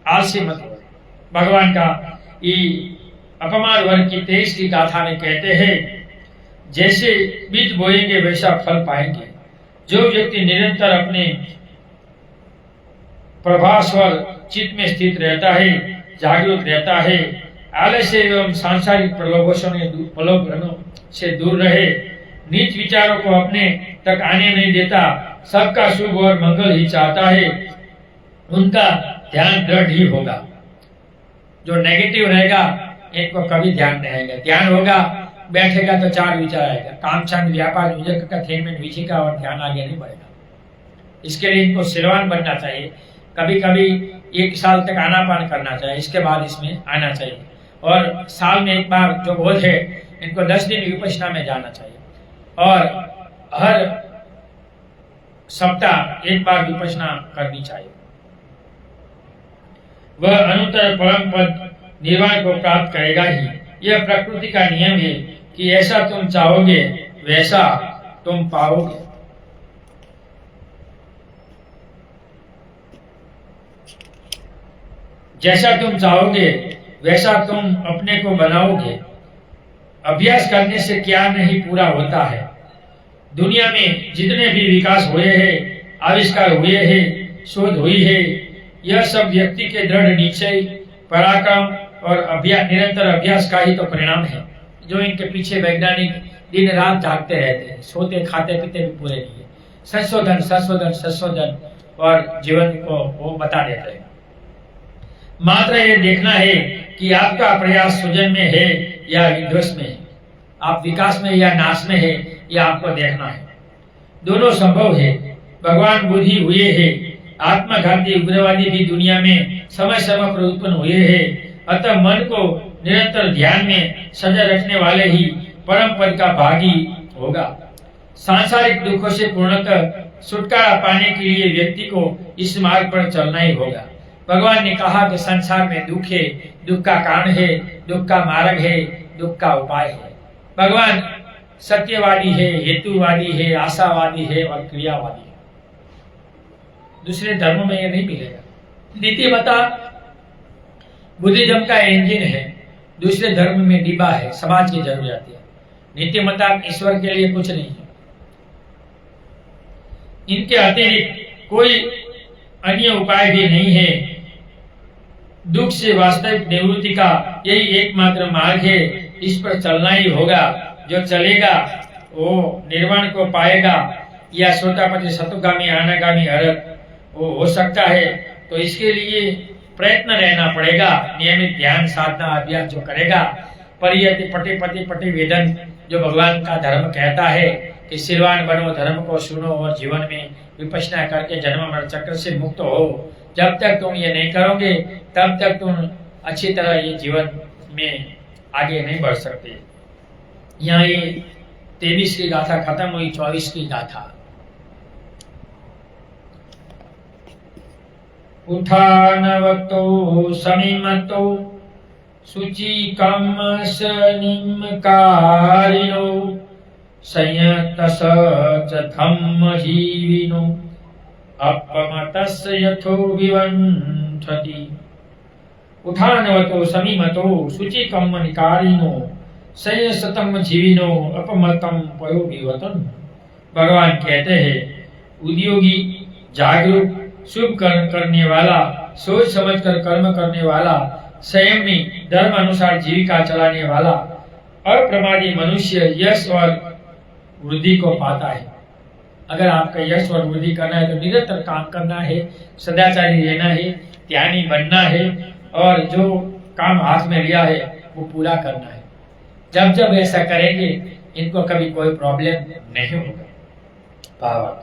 [SPEAKER 1] आलसी मत हो। भगवान का अपमान वर्ग की 23 की गाथा में कहते हैं, जैसे बीज बोएंगे वैसा फल पाएंगे। जो व्यक्ति निरंतर अपने प्रभास्वर चित्त में स्थित रहता है, जागरूक रहता है, आलस्य एवं सांसारिक प्रलोभनों से दूर रहे, नीच विचारों को अपने तक आने नहीं देता, सबका शुभ और मंगल ही चाहता है, उनका ध्यान दृढ़ ही होगा। जो नेगेटिव रहेगा इनको कभी ध्यान नहीं आएगा। ध्यान होगा, बैठेगा तो 4 विचार आएगा, काम छंद व्यापार विजय का थेन विचिका, और ध्यान आगे नहीं बढ़ेगा। इसके लिए इनको सिलवान बनना चाहिए। कभी कभी 1 साल तक आनापान करना चाहिए, इसके बाद इसमें आना चाहिए। और साल में एक बार जो बोध है, इनको 10 दिन विपश्यना में जाना चाहिए, और हर सप्ताह 1 बार विपश्यना करनी चाहिए। वह अनुत्तर परम पद निर्वाण को प्राप्त करेगा ही। यह प्रकृति का नियम है कि ऐसा तुम चाहोगे वैसा तुम पाओगे। जैसा तुम चाहोगे वैसा तुम अपने को बनाओगे। अभ्यास करने से क्या नहीं पूरा होता है। दुनिया में जितने भी विकास हुए हैं, आविष्कार हुए हैं, शोध हुई है, यह सब व्यक्ति के दृढ़ निश्चय, पराक्रम और निरंतर अभ्यास का ही तो परिणाम है। जो इनके पीछे वैज्ञानिक दिन रात जागते रहते हैं, सोते खाते पीते भी पूरे नहीं है। संशोधन संशोधन संशोधन और जीवन को वो बता देते हैं। मात्र ये देखना है कि आपका प्रयास सृजन में है या विध्वंस में है, आप विकास में या नाश में है, यह आपको देखना है। दोनों संभव है। भगवान बुद्धि हुए है, आत्मघाती उग्रवादी भी दुनिया में समय समय पर उत्पन्न हुए हैं। अतः मन को निरंतर ध्यान में सजा रखने वाले ही परम पद का भागी होगा। सांसारिक दुखों से पूर्णतः छुटकारा पाने के लिए व्यक्ति को इस मार्ग पर चलना ही होगा। भगवान ने कहा कि संसार में दुख है, दुख का कारण है, दुख का मार्ग है, दुख का उपाय है। भगवान सत्यवादी है, हेतुवादी है, आशावादी है और क्रियावादी है। दूसरे धर्मों में यह नहीं मिलेगा। नीतिमता बुद्धिज्म का इंजन है, दूसरे धर्म में डिब्बा है, समाज की जरूरत है। नीतिमता ईश्वर के लिए कुछ नहीं है। इनके अतिरिक्त कोई अन्य उपाय भी नहीं है। दुख से वास्तविक निवृत्ति का यही एकमात्र मार्ग है। इस पर चलना ही होगा। जो चलेगा वो निर्वाण को पाएगा, या सोतापति सतुगामी अनागामी अरहत वो हो सकता है। तो इसके लिए प्रयत्न रहना पड़ेगा। नियमित ध्यान साधना अभ्यास जो करेगा, परियति पटे पटे वेदन, जो भगवान का धर्म कहता है कि सिलवान बनो, धर्म को सुनो और जीवन में विपश्यना करके जन्म मरण चक्र से मुक्त हो। जब तक तुम ये नहीं करोगे तब तक तुम अच्छी तरह ये जीवन में आगे नहीं बढ़ सकते। यहाँ ये 23 की गाथा खत्म हुई, 24 की गाथा। उठानवतो समीमतो शुचिकम सनिमकारिणो संयतस धम्म जीविनो अपमतस्य यथो विवंठति। उठानवतो समीमतो शुचिकम निकारिणो संयतम जीविनो अपमतम पयो विवतन। भगवान कहते हैं, उद्योगी, जागरूक, शुभ कर्म करने वाला, सोच समझकर कर्म करने वाला, संयमी, धर्म अनुसार जीविका चलाने वाला, अप्रमादी मनुष्य यश और वृद्धि को पाता है। अगर आपका यश और वृद्धि करना है तो निरंतर काम करना है, सदाचारी रहना है, त्यागी बनना है, और जो काम हाथ में लिया है वो पूरा करना है। जब जब ऐसा करेंगे इनको कभी कोई प्रॉब्लम नहीं होगा। भावार्थ,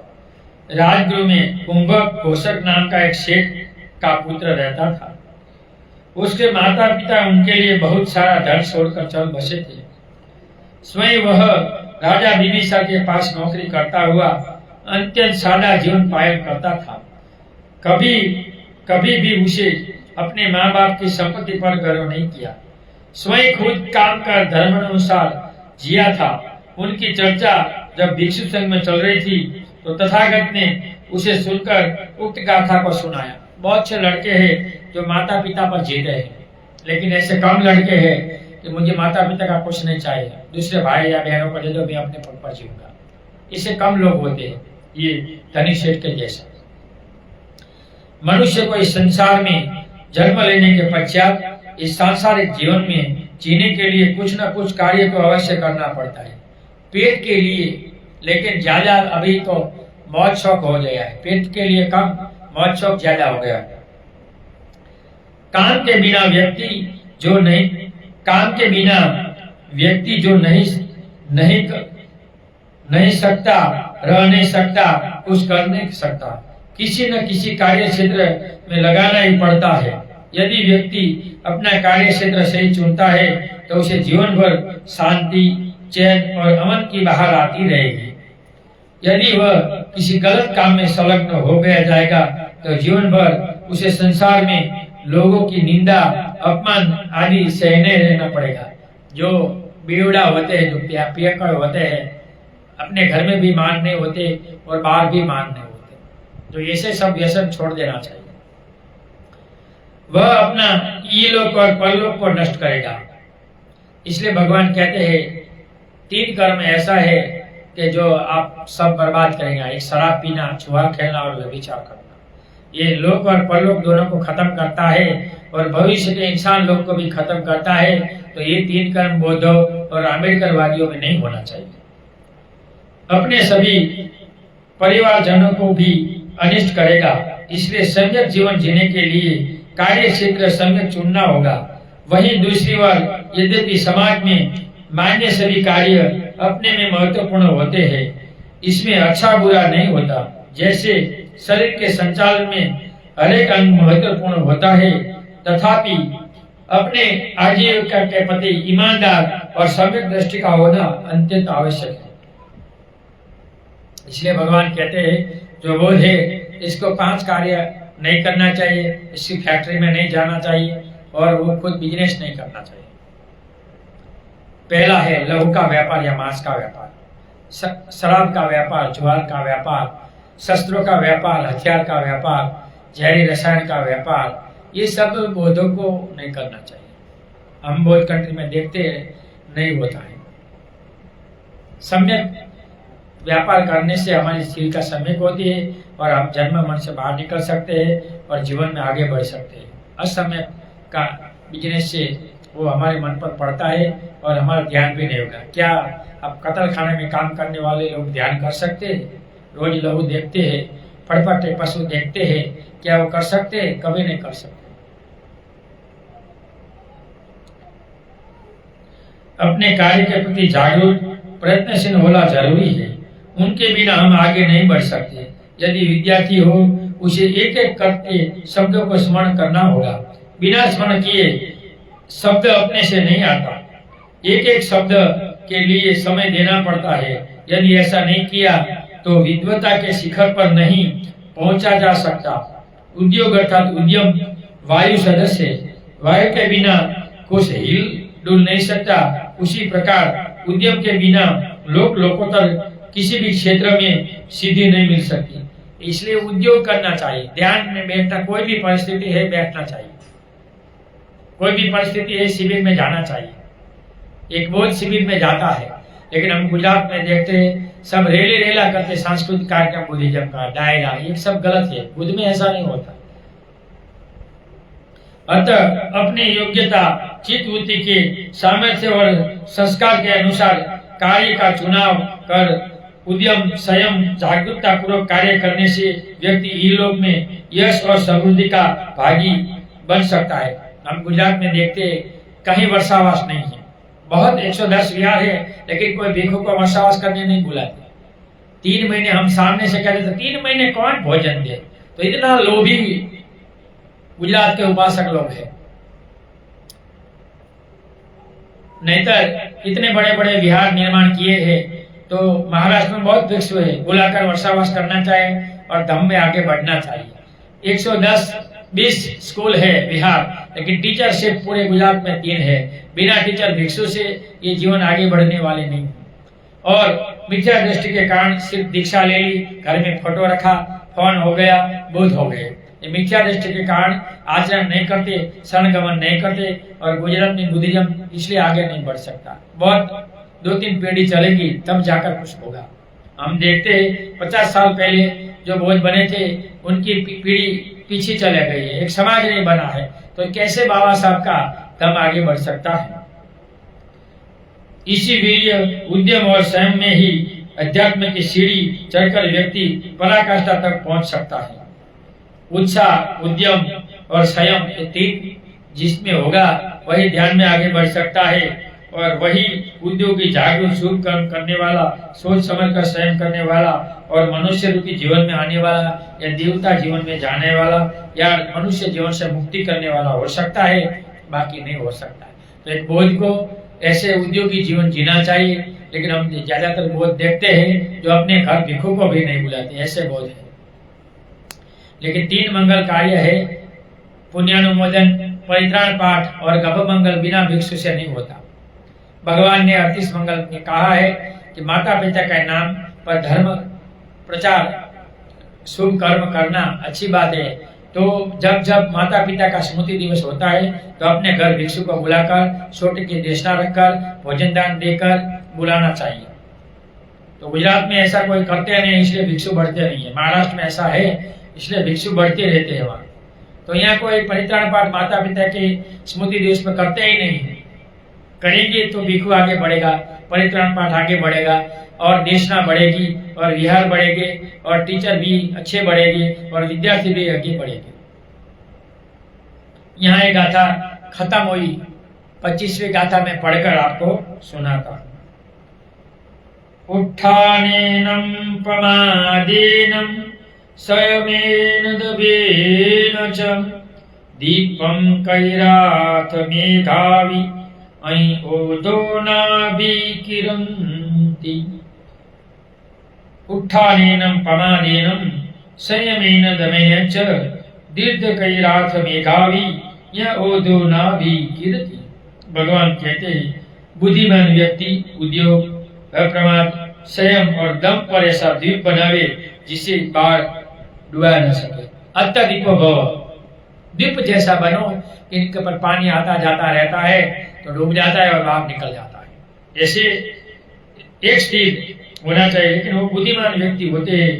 [SPEAKER 1] राजगृह में कुंभक घोषक नाम का एक सेठ का पुत्र रहता था। उसके माता पिता उनके लिए बहुत सारा धन छोड़कर चल बसे थे। स्वयं वह राजा बिंबिसार के पास नौकरी करता हुआ अत्यंत सादा जीवन पालन करता था। कभी भी उसे अपने माँ बाप की संपत्ति पर गर्व नहीं किया। स्वयं खुद काम कर धर्मानुसार जिया था। उनकी चर्चा जब भिक्षु संघ में चल रही थी तो तथागत ने उसे सुनकर उक्त गाथा को सुनाया। बहुत से लड़के हैं जो माता पिता पर जीते हैं, लेकिन ऐसे कम लड़के हैं कि मुझे माता पिता का कुछ नहीं चाहिए, दूसरे भाई या बहनों को दे दो, मैं अपने पग पर जीऊंगा। इससे कम लोग होते हैं ये धनी सेठ के जैसे। मनुष्य को इस संसार में जन्म लेने के पश्चात इस सांसारिक जीवन में जीने के लिए कुछ न कुछ कार्य तो अवश्य करना पड़ता है, पेट के लिए। लेकिन ज्यादा अभी तो मौज शौक हो गया है, पेट के लिए कम, मौज शौक ज्यादा हो गया है। काम के बिना व्यक्ति जो नहीं सकता, रह नहीं सकता, कुछ कर नहीं सकता, किसी न किसी कार्य क्षेत्र में लगाना ही पड़ता है। यदि व्यक्ति अपना कार्य क्षेत्र सही चुनता है तो उसे जीवन भर शांति, चैन और अमन की बहार आती रहेगी। यदि वह किसी गलत काम में संलग्न हो गया जाएगा तो जीवन भर उसे संसार में लोगों की निंदा, अपमान आदि सहने रहना पड़ेगा। जो बेवड़ा होते हैं, जो पियक्कड़ होते हैं, अपने घर में भी मान नहीं होते और बाहर भी मान नहीं होते, तो ऐसे सब व्यसन छोड़ देना चाहिए। वह अपना इहलोक और परलोक को नष्ट करेगा। इसलिए भगवान कहते हैं 3 कर्म ऐसा है कि जो आप सब बर्बाद करेगा। एक शराब पीना, जुआ खेलना और व्यभिचार करना। ये लोक और परलोक दोनों को खत्म करता है और भविष्य के इंसान लोग को भी खत्म करता है। तो ये 3 कर्म बौद्धों और अम्बेडकरवादियों में नहीं होना चाहिए। अपने सभी परिवारजनों को भी अनिष्ट करेगा। इसलिए सम्यक जीवन जीने के लिए कार्य क्षेत्र सम्यक चुनना होगा। वहीं दूसरी ओर यद्यपि समाज में मान्य सभी कार्य अपने में महत्वपूर्ण होते हैं, इसमें अच्छा बुरा नहीं होता। जैसे शरीर के संचालन में हरेक अंग महत्वपूर्ण होता है, तथापि अपने आजीविका के प्रति ईमानदार और सम्यक दृष्टि का होना अत्यंत आवश्यक है। इसलिए भगवान कहते हैं जो बोध है इसको 5 कार्य नहीं करना चाहिए, इसकी फैक्ट्री में नहीं जाना चाहिए और वो खुद बिजनेस नहीं करना चाहिए। पहला है लहू का व्यापार या मांस का व्यापार, शराब का व्यापार, जुआ का व्यापार, शस्त्रों का व्यापार, हथियार का व्यापार, जहरी रसायन का व्यापार, ये सब बौद्धों को नहीं करना चाहिए। हम बौद्ध कंट्री में देखते हैं नहीं होता है। सम्यक व्यापार करने से हमारी स्थिति का सम्यक होती है और हम जन्म मन से बाहर निकल सकते हैं और जीवन में आगे बढ़ सकते हैं। असम्यक का बिजनेस से वो हमारे मन पर पड़ता है और हमारा ध्यान भी नहीं होगा। क्या अब कत्ल खाने में काम करने वाले लोग ध्यान कर सकते हैं? रोज लहू देखते हैं, फटफटे पशु देखते हैं, क्या वो कर सकते हैं? कभी नहीं कर सकते। अपने कार्य के प्रति जागरूक प्रयत्नशील होना जरूरी है। उनके बिना हम आगे नहीं बढ़ सकते। यदि विद्यार्थी हो उसे एक एक करके शब्दों को स्मरण करना होगा। बिना स्मरण किए शब्द अपने से नहीं आता। एक एक शब्द के लिए समय देना पड़ता है। यदि ऐसा नहीं किया तो विद्वता के शिखर पर नहीं पहुंचा जा सकता। उद्योग अर्थात उद्यम वायु सदस्य, वायु के बिना कुछ हिल डुल नहीं सकता। उसी प्रकार उद्यम के बिना लोकोत्तर किसी भी क्षेत्र में सिद्धि नहीं मिल सकती। इसलिए उद्योग करना चाहिए। ध्यान में बैठना, कोई भी परिस्थिति है बैठना चाहिए। कोई भी परिस्थिति है शिविर में जाना चाहिए। एक बौद्ध शिविर में जाता है, लेकिन हम गुजरात में देखते हैं सब रेला करते, सांस्कृतिक कार्यक्रम, बुद्धिज्म का डायरा, ये सब गलत है। बुद्ध में ऐसा नहीं होता। अतः अपनी योग्यता, चित्त वृत्ति के सामर्थ्य और संस्कार के अनुसार कार्य का चुनाव कर उद्यम, संयम, जागरूकता पूर्वक कार्य करने से व्यक्ति इहलोक में यश और समृद्धि का भागी बन सकता है। हम गुजरात में देखते कहीं वर्षावास नहीं है। बहुत 110 विहार है, लेकिन कोई भिक्षु को वर्षावास करने नहीं बुलाते। 3 महीने हम सामने से कहते थे 3 महीने कौन भोजन दे। तो इतना लोभी गुजरात के उपासक लोग हैं। नहीं तो इतने बड़े बड़े विहार निर्माण किए हैं तो महाराष्ट्र में बहुत भिक्षु है, बुलाकर वर्षावास करना चाहिए और धम्म में आगे बढ़ना चाहिए। 110-20 स्कूल है विहार, लेकिन टीचर सिर्फ पूरे गुजरात में 3 है। बिना टीचर भिक्षु से ये जीवन आगे बढ़ने वाले नहीं। और मिथ्या दृष्टि के कारण सिर्फ दीक्षा ले ली, घर में फोटो रखा, फोन हो गया, बुद्ध हो गए। ये मिथ्या दृष्टि के कारण आचरण नहीं करते, शरण गमन नहीं करते और गुजरात में बुद्धिज्म इसलिए आगे नहीं बढ़ सकता। बहुत 2-3 पीढ़ी चलेगी तब जाकर कुछ होगा। हम देखते हैं 50 साल पहले जो बौद्ध बने थे उनकी पीढ़ी पीछे चले गई है, एक समाज नहीं बना है, तो कैसे बाबा साहब का दम आगे बढ़ सकता है। इसी वीर्य, उद्यम और संयम में ही अध्यात्म की सीढ़ी चढ़कर व्यक्ति पराकाष्ठा तक पहुंच सकता है। उत्साह, उद्यम और संयम ये 3 जिसमें होगा वही ध्यान में आगे बढ़ सकता है और वही उद्योगी, जागरूक, शुभ कर्म करने वाला, सोच समझ कर संयम करने वाला और मनुष्य रूपी जीवन में आने वाला या देवता जीवन में जाने वाला या मनुष्य जीवन से मुक्ति करने वाला हो सकता है, बाकी नहीं हो सकता है। तो एक बौद्ध को ऐसे उद्योगी जीवन जीना चाहिए, लेकिन हम ज्यादातर बौद्ध देखते हैं जो अपने घर भिक्षु को भी नहीं बुलाते, ऐसे बौद्ध है। लेकिन 3 मंगल कार्य है, पुण्यानुमोदन, परित्राण पाठ और गभ मंगल बिना भिक्षु से नहीं होता। भगवान ने 38 मंगल में कहा है कि माता पिता के नाम पर धर्म प्रचार, शुभ कर्म करना अच्छी बात है। तो जब जब माता पिता का स्मृति दिवस होता है तो अपने घर भिक्षु को बुलाकर, छोटे की दृष्टा रखकर, भोजन दान देकर बुलाना चाहिए। तो गुजरात में ऐसा कोई करते नहीं, इसलिए भिक्षु बढ़ते नहीं है। महाराष्ट्र में ऐसा है, इसलिए भिक्षु बढ़ते रहते हैं वहाँ। तो यहाँ कोई परित्राण पाठ माता पिता के स्मृति दिवस में करते ही नहीं। करेंगे तो भिक्षु आगे बढ़ेगा, परित्राण पाठ आगे बढ़ेगा और देशना बढ़ेगी और विहार बढ़ेंगे और टीचर भी अच्छे बढ़ेंगे और विद्यार्थी भी आगे बढ़ेंगे। यहाँ एक गाथा खत्म हुई, 25वीं गाथा में पढ़कर आपको सुनाता हूँ। उत्थानेनं प्रमादेनं स्वयमेन दबेन च दीपं कैराथ मेधावी अयि ओदो नाभिकिरन्ति। उत्थानेनं प्रमादेनं संयमेन दमेन च दीर्घकैराथ मेधावी य ओदो नाभिकिरति। भगवान कहते हैं बुद्धिमान व्यक्ति उद्योग, अप्रमाद, संयम और दम पर ऐसा द्वीप बनावे जिसे बाढ़ डुबा न सके। अत्यधिको भव, द्वीप जैसा बनो कि इनके ऊपर पानी आता जाता रहता है तो डूब जाता है और बाहर निकल जाता है। ऐसे एक स्थिर होना चाहिए। लेकिन वो बुद्धिमान व्यक्ति होते हैं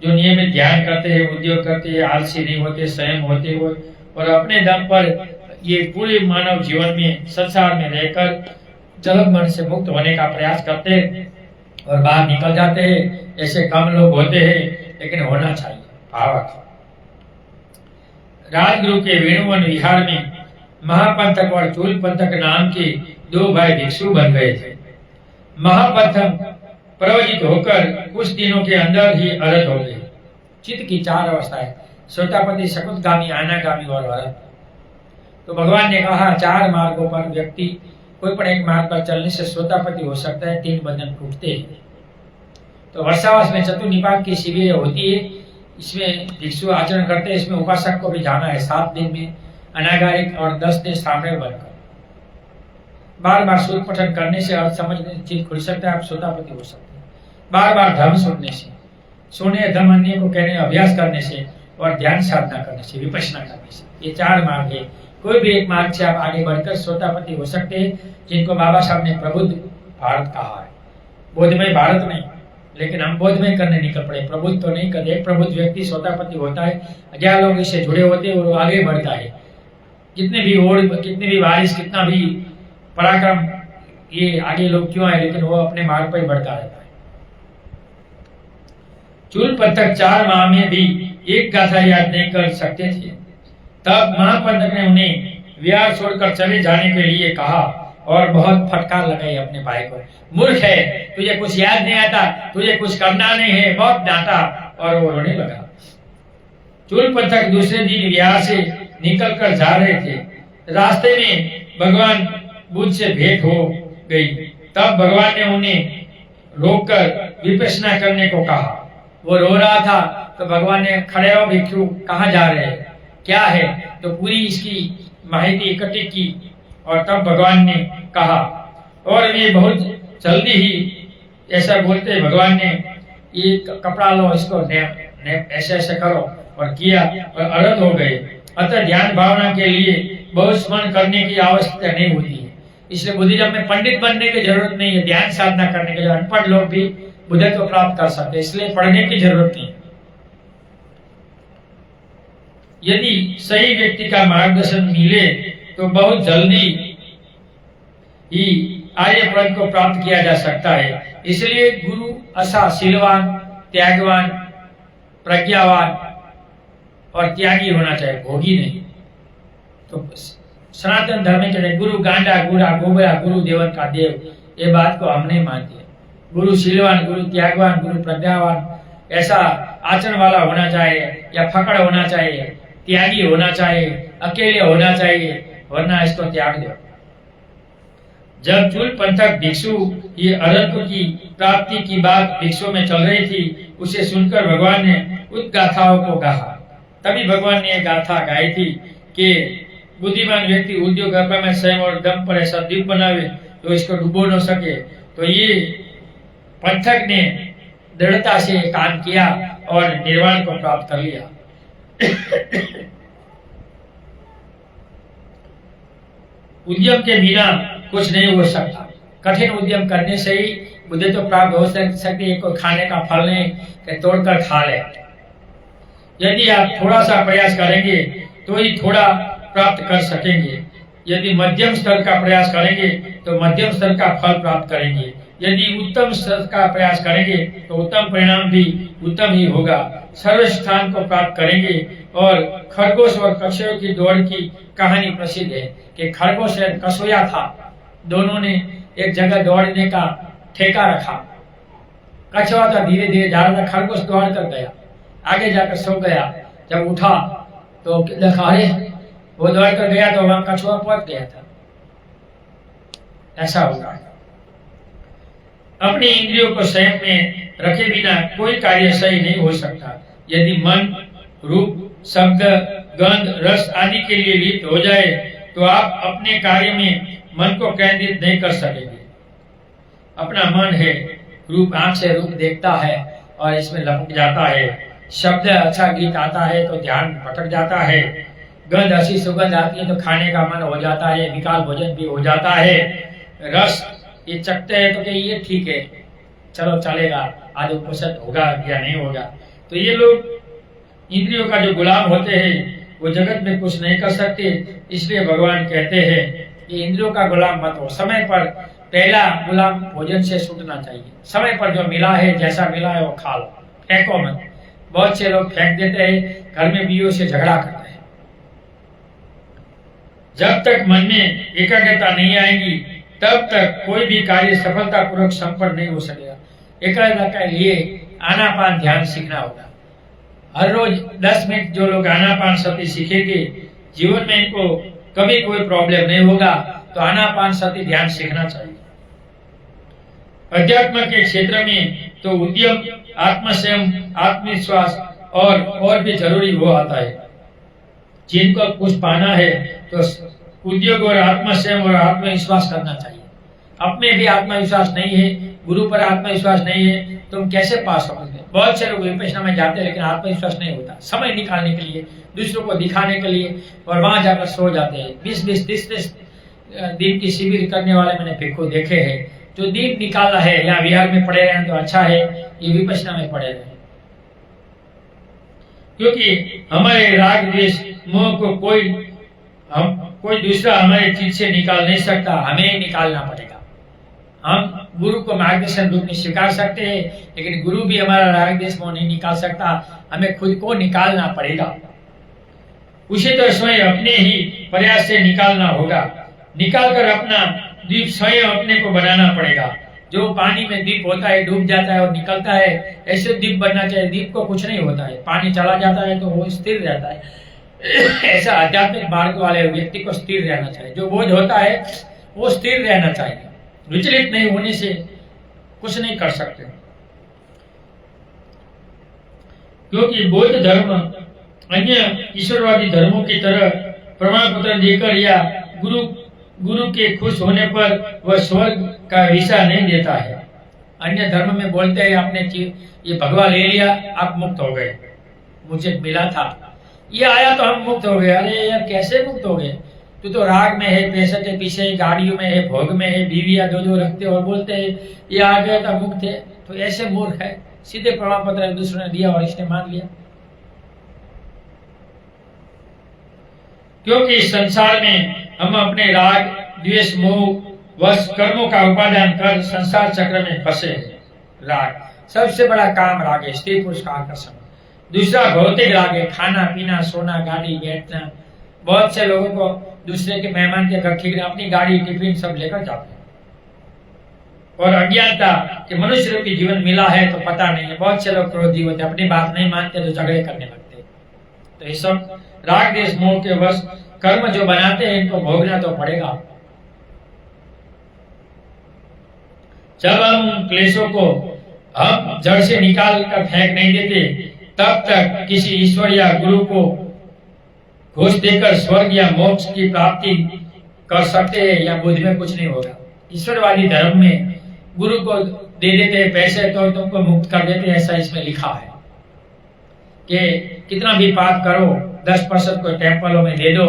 [SPEAKER 1] जो नियमित ध्यान करते हैं, उद्योग करते हैं, आलसी नहीं होते, संयम होते हो और अपने दम पर ये पूरे मानव जीवन में, संसार में रहकर जलन मन से मुक्त होने का प्रयास करते और बाहर निकल जाते हैं। ऐसे कम लोग होते हैं, लेकिन होना चाहिए। भावक राजगुरु के वेणुवन विहार में महापंथक और चूल पंथक नाम के 2 भाई भिक्षु बन गए थे। महापंथक प्रवजित होकर कुछ दिनों के अंदर ही अरहत हो गए। चित्त की 4 अवस्थाएं, सोतापति, शकुतगामी, आनागामी और अरहत। तो भगवान ने कहा 4 मार्गों पर व्यक्ति कोई पण एक मार्ग पर चलने से सोतापति हो सकता है, 3 बंधन टूटते हैं। तो वर्षावास में चतुर्निपात की शिविर होती है, इसमें भिक्षु आचरण करते हैं। इसमें उपासक को भी जाना है 7 दिन में अनागारिक और 10 दिन सामने बनकर। बार बार सूत्र पठन करने से अर्थ समझने से चित्त खुल सकता है, आप सोतापति हो सकते हैं। बार बार धर्म सुनने से, सुने धर्म अन्य को कहने अभ्यास करने से और ध्यान साधना करने से, विपश्यना करने से, ये 4 मार्ग है। कोई भी एक मार्ग से आप आगे बढ़कर सोतापति हो सकते हैं, जिनको बाबा साहब ने प्रबुद्ध भारत कहा है। बोधमय भारत नहीं, लेकिन हम बोधमय करने निकल पड़े, प्रबुद्ध तो नहीं करते। एक प्रबुद्ध व्यक्ति सोतापति होता है, 11 लोग इससे जुड़े होते हैं और वो आगे बढ़ता है। जितने भी ओढ़, कितने भी बारिश, कितना भी पराक्रम, ये आगे लोग क्यों आए, लेकिन वो अपने मार्ग पर ही बढ़ता रहता है। चूल पंथक 4 माह में भी एक गाथा याद नहीं कर सकते थे। तब महापंथक ने उन्हें विहार छोड़कर चले जाने के लिए कहा और बहुत फटकार लगाई अपने भाई को। मूर्ख है, तुझे कुछ याद नहीं आता, तुझे कुछ करना नहीं है, बहुत डांटा और वो रोने लगा। चूल पंथक दूसरे दिन विहार से निकलकर जा रहे थे। रास्ते में भगवान बुद्ध से भेंट हो गई। तब भगवान ने उन्हें रोककर विपश्यना करने को कहा। वो रो रहा था तो भगवान ने, खड़े रहो भिक्षु, कहाँ जा रहे हैं, क्या है, तो पूरी इसकी माहिती इकट्ठी की और तब भगवान ने कहा और वे बहुत जल्दी ही ऐसा बोलते भगवान ने ये कपड़ा लो, इसको ऐसे ऐसे करो, और किया और अरहत हो गए। अतः ध्यान भावना के लिए बहुत स्मरण करने की आवश्यकता नहीं होती है। इसलिए बुद्धिज्म में पंडित बनने की जरूरत नहीं है, ध्यान साधना करने के लिए अनपढ़ लोग भी बुद्धत्व प्राप्त कर सकते, इसलिए पढ़ने की जरूरत नहीं। यदि सही व्यक्ति का मार्गदर्शन मिले तो बहुत जल्दी ही आर्य पद को प्राप्त किया जा सकता है। इसलिए गुरु ऐसा शीलवान, त्यागवान, प्रज्ञावान और त्यागी होना चाहिए, भोगी नहीं। तो सनातन धर्म के गुरु गांडा, गुरा गोबरा, गुरु देवन का देव, ये बात को हम नहीं मानते। गुरु शीलवान, गुरु त्यागवान, गुरु प्रज्ञावान, ऐसा आचरण वाला होना चाहिए, या फकड़ होना चाहिए, त्यागी होना चाहिए, अकेले होना चाहिए, वरना इसको त्याग दो। जब चूल पंथक भिक्षु ये अरहत की प्राप्ति की बात भिक्षु में चल रही थी, उसे सुनकर भगवान ने उस गाथाओं को कहा। तभी भगवान ने गाथा गाई थी कि बुद्धिमान व्यक्ति उद्योग में स्वयं और दम पर ऐसा दीप बनावे तो इसको डूबो न सके। तो ये पंथक ने दृढ़ता से काम किया और निर्वाण को प्राप्त कर लिया। उद्यम के बिना कुछ नहीं हो सकता। कठिन उद्यम करने से ही बुद्धि तो प्राप्त हो सकती है। कोई खाने का फल नहीं कि तोड़कर खा ले। यदि आप थोड़ा सा प्रयास करेंगे तो ही थोड़ा प्राप्त कर सकेंगे। यदि मध्यम स्तर का प्रयास करेंगे तो मध्यम स्तर का फल प्राप्त करेंगे। यदि उत्तम स्तर का प्रयास करेंगे तो उत्तम परिणाम भी उत्तम ही होगा। सर्वोच्च स्थान को प्राप्त करेंगे। और खरगोश और कछुए की दौड़ की कहानी प्रसिद्ध है कि खरगोश और कछुआ था, दोनों ने एक जगह दौड़ने का ठेका रखा। कछुआ तो धीरे धीरे जा रहा था, खरगोश दौड़ कर गया, आगे जाकर सो गया। जब उठा तो देखा अरे वो दौड़ कर गया तो वहां कछुआ पहुंच गया था। ऐसा होगा। अपनी इंद्रियों को संयम में रखे बिना कोई कार्य सही नहीं हो सकता। यदि मन रूप, शब्द, गंध, रस आदि के लिए लिप्त हो जाए तो आप अपने कार्य में मन को केंद्रित नहीं कर सकेंगे। अपना मन है, रूप आंख से रूप देखता है और इसमें लपक जाता है। शब्द अच्छा गीत आता है तो ध्यान भटक जाता है। गंध अच्छी सुगंध आती है तो खाने का मन हो जाता है, विकाल भोजन भी हो जाता है। रस ये चखते हैं तो कि ये ठीक है, चलो चलेगा, आज उपनिषद होगा या नहीं होगा। तो ये लोग इंद्रियों का जो गुलाम होते हैं वो जगत में कुछ नहीं कर सकते। इसलिए भगवान कहते हैं कि इंद्रियों का गुलाम मत हो। समय पर पहला गुलाम भोजन से छूटना चाहिए। समय पर जो मिला है, जैसा मिला है वो खा लो, फेंको मत। बहुत से लोग फेंक देते हैं, घर में बीवियों से झगड़ा करते हैं। जब तक मन में एकाग्रता नहीं आएगी तब तक कोई भी कार्य सफलतापूर्वक संपन्न नहीं हो सकेगा। एकाग्रता के लिए आनापान ध्यान सीखना होगा। हर रोज 10 मिनट जो लोग आनापान सती सीखेंगे, जीवन में इनको कभी कोई प्रॉब्लम नहीं होगा। तो आनापान सती ध्यान सीखना चाहिए। अध्यात्म के क्षेत्र में तो उद्यम, आत्मसंयम, आत्मविश्वास और भी जरूरी हो आता है। जिनको कुछ पाना है तो उद्योग और आत्मसंयम और आत्मविश्वास करना चाहिए। अपने भी आत्मविश्वास नहीं है, गुरु पर आत्मविश्वास नहीं है, तुम कैसे पास होगे। बहुत से लोग विपश्यना में जाते हैं लेकिन आत्मविश्वास नहीं होता। समय निकालने के लिए, दूसरों को दिखाने के लिए, और वहां जाकर सो जाते हैं। 20-20, 30-30 दिन की शिविर करने वाले मैंने भिक्खु देखे हैं। जो दिन निकालना है, यहाँ विहार में पड़े रहना तो अच्छा है, ये विपश्यना में पड़े रहे। क्योंकि हमारे राग द्वेष मोह को कोई दूसरा हमारे चीज से निकाल नहीं सकता, हमें ही निकालना पड़ेगा। हम गुरु को मार्गदर्शन रूप में स्वीकार सकते हैं लेकिन गुरु भी हमारा राग द्वेष मोह नहीं निकाल सकता, हमें खुद को निकालना पड़ेगा। उसे तो स्वयं अपने ही प्रयास से निकालना होगा। निकाल कर अपना दीप स्वयं अपने को बनाना पड़ेगा। जो पानी में दीप होता है, डूब जाता है और निकलता है, ऐसे दीप बनना चाहिए। दीप को कुछ नहीं होता है, पानी चला जाता है तो वो स्थिर रहता है। ऐसा आध्यात्मिक मार्ग वाले व्यक्ति को स्थिर रहना चाहिए। जो बोझ होता है वो स्थिर रहना चाहिए। विचलित नहीं होने से कुछ नहीं कर सकते। क्योंकि बौद्ध धर्म अन्य ईश्वरवादी धर्मों की तरह प्रमाण पत्र देकर या गुरु के खुश होने पर वह स्वर्ग का विषय नहीं देता है। अन्य धर्म में बोलते हैं आपने ये भगवा ले लिया, आप मुक्त हो गए, मुझे मिला था, ये आया तो हम मुक्त हो गए। अरे यार कैसे मुक्त हो गए? तू तो राग में है, पैसे के पीछे, गाड़ियों में है, भोग में है, बीवियां दो रखते और बोलते हैं ये आ गए तो मुक्त है। तो ऐसे मूर्ख है, सीधे प्रमाण पत्र एक दूसरे ने दिया और इसने मान लिया। क्योंकि इस संसार में हम अपने राग, द्वेष, मोह, वश, कर्मों का उपादान कर संसार चक्र में फंसे हैं। राग सबसे बड़ा काम राग है, स्त्री पुरुष का आकर्षण। दूसरा भौतिक राग है, खाना पीना, सोना, गाड़ी, बैठना। बहुत से लोगों को दूसरे के मेहमान के घर ठीक अपनी गाड़ी, टिफिन सब लेकर जाते हैं। और अज्ञानता कि मनुष्य रूपी जीवन मिला है तो पता नहीं है। बहुत से लोग क्रोधी होते, अपनी बात नहीं मानते तो झगड़े करने लगते। तो ये सब राग, देश, मोह के वश कर्म जो बनाते हैं इनको भोगना तो पड़ेगा। जब हम क्लेशों को हम जड़ से निकाल कर फेंक नहीं देते, तब तक किसी ईश्वर या गुरु को घूस देकर स्वर्ग या मोक्ष की प्राप्ति कर सकते हैं या बुद्ध में कुछ नहीं होगा। ईश्वरवादी धर्म में गुरु को दे देते पैसे तो तुमको मुक्त कर देते, ऐसा इसमें लिखा है कि कितना भी पाप करो 10% को टेम्पलों में दे दो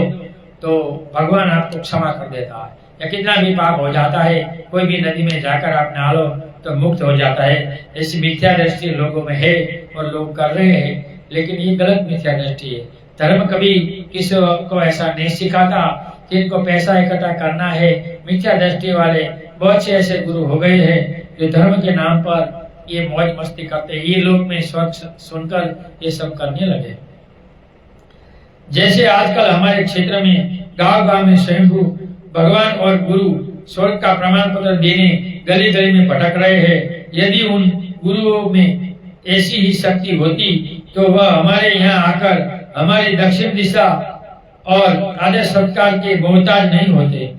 [SPEAKER 1] तो भगवान आपको क्षमा कर देता है। या कितना भी पाप हो जाता है, कोई भी नदी में जाकर आप नहा लो तो मुक्त हो जाता है। ऐसी मिथ्या दृष्टि लोगों में है और लोग कर रहे हैं, लेकिन ये गलत मिथ्या दृष्टि है। धर्म कभी किसी को ऐसा नहीं सिखाता कि इनको पैसा इकट्ठा करना है। मिथ्या दृष्टि वाले बहुत से ऐसे गुरु हो गए हैं जो धर्म के नाम पर ये मौज मस्ती करते हैं। ये लोग में स्वर्ग सुनकर ये सब करने लगे। जैसे आजकल हमारे क्षेत्र में गांव-गांव में स्वयंभू भगवान और गुरु स्वर्ग का प्रमाण पत्र देने गली गली में भटक रहे हैं। यदि उन गुरुओं में ऐसी ही शक्ति होती तो वह हमारे यहाँ आकर हमारी दक्षिण दिशा और आदर सत्कार के मोहताज नहीं होते।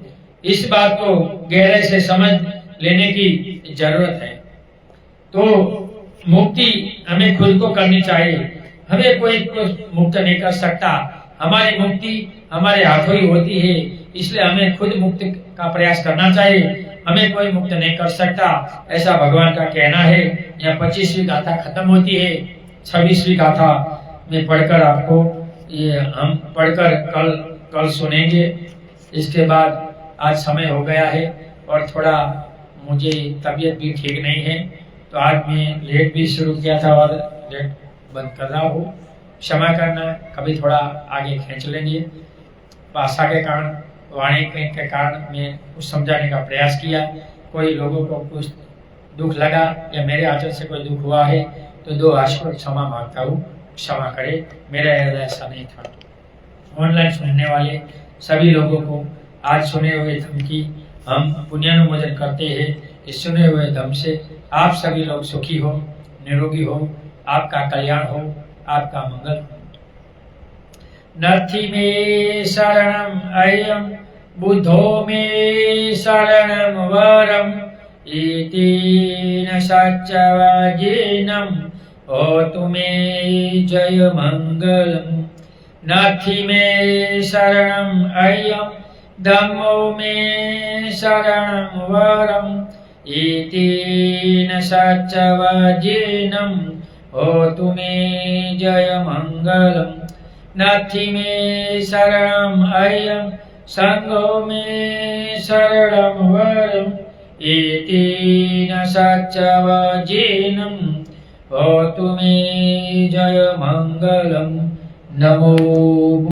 [SPEAKER 1] इस बात को गहराई से समझ लेने की जरूरत है। तो मुक्ति हमें खुद को करनी चाहिए, हमें कोई मुक्त नहीं कर सकता। हमारी मुक्ति हमारे हाथों ही होती है, इसलिए हमें खुद मुक्ति का प्रयास करना चाहिए। हमें कोई मुक्त नहीं कर सकता, ऐसा भगवान का कहना है। यहाँ 25वीं गाथा खत्म होती है, 26वीं गाथा में पढ़कर आपको ये हम पढ़कर कल सुनेंगे। इसके बाद आज समय हो गया है और थोड़ा मुझे तबीयत भी ठीक नहीं है, तो आज मैं लेट भी शुरू किया था और लेट बंद कर रहा हूँ, क्षमा करना। कभी थोड़ा आगे खींच लेंगे। भाषा के कारण, वाणी के कारण मैं कुछ समझाने का प्रयास किया। कोई लोगों को कुछ दुख लगा या मेरे आचरण से कोई दुख हुआ है तो 2 हाथ को क्षमा मांगता हूँ, क्षमा करे। मेरा इरादा ऐसा नहीं था। ऑनलाइन सुनने वाले सभी लोगों को आज सुने हुए धम की हम पुण्यानुमोदन करते हैं। इस सुने हुए धम से आप सभी लोग सुखी हो, निरोगी हो, आपका कल्याण हो, आपका मंगल हो। नथी में शरणम अयम बुद्धो में शरणम वरम इति न सच्चवजीनम होतु मे जय मंगलम। नथी में शरणम अयम धम्मो में शरणम वरम इति न सच्चवजीनम होतु मे जय मंगलम। नथी में शरणम अयम संघो में शरणम वरम इति न सच्चवजीनम होतु मे जय मंगलम। नमो